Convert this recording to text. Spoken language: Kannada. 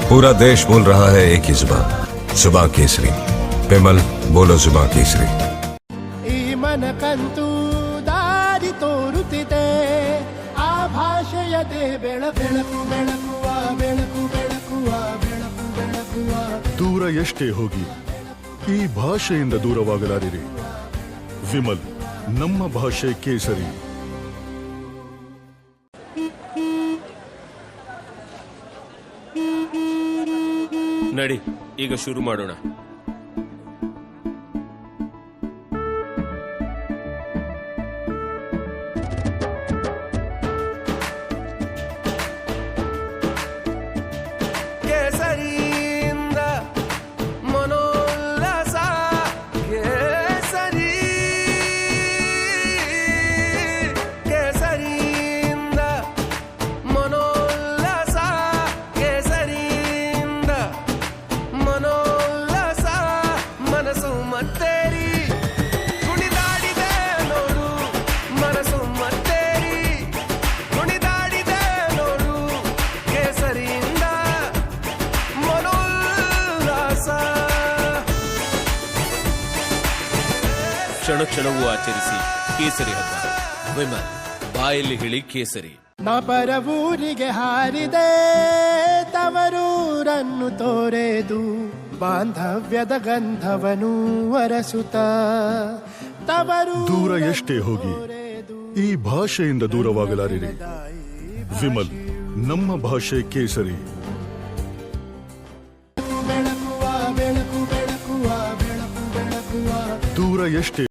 पूरा देश बोल रहा है एक ही जुबान, जुबान केसरी। विमल, बोलो जुबान केसरी। ಈ ಮನಕಂತೂ ದಾರಿ ತೋರುತ್ತಿದೆ, ಆ ಭಾಷೆಯದೇ ಬೆಳಕು ಬೆಳಕುವ ಬೆಳಕು ಬೆಳಕುವ ಬೆಳಕು ಬೆಳಕುವ. ದೂರ ಎಷ್ಟೇ ಹೋಗಿ ಈ ಭಾಷೆಯಿಂದ ದೂರವಾಗಲಾರಿರಿ. ವಿಮಲ್, ನಮ್ಮ ಭಾಷೆ ಕೇಸರಿ. ನಡಿ, ಈಗ ಶುರು ಮಾಡೋಣ. ಕೇಸರಿಯಿಂದ ಮನೋಲ್ಲಾಸ, ಕೇಸರಿ ಕೇಸರಿಯಿಂದ ಮನೋಲ್ಲಾಸ, ಕೇಸರಿಯಿಂದ ಮನೋಲ್ಲಾಸ. ಮನಸ್ಸು ಮತ್ತೇರಿ ಕುಣಿದಾಡಿದೆ ನೋಡು, ಮನಸ್ಸು ಮತ್ತೇರಿ ಕುಣಿದಾಡಿದೆ ನೋಡು, ಕೇಸರಿಯಿಂದ ಮನೋಲ್ಲಾಸ. ಕ್ಷಣ ಕ್ಷಣವೂ ಆಚರಿಸಿ ಕೇಸರಿ ಹಬ್ಬ. ವಿಮಲ್, ಬಾಯಲ್ಲಿ ಹೇಳಿ ಕೇಸರಿ. ನಾ ಪರವೂರಿಗೆ ಹಾರಿದೆ, ತವರೂರನ್ನು ತೋರೆದು ಬಾಂಧವ್ಯದ ಗಂಧವನು ಅರಸುತ್ತ. ದೂರ ಎಷ್ಟೇ ಹೋಗಿ ಈ ಭಾಷೆಯಿಂದ ದೂರವಾಗಲಾರಿರಿ. ವಿಮಲ್, ನಮ್ಮ ಭಾಷೆ ಕೇಸರಿ. ಬೆಳಕುವ ಬೆಳಕು ಬೆಳಕುವ ಬೆಳಕು ಬೆಳಕುವ. ದೂರ ಎಷ್ಟೇ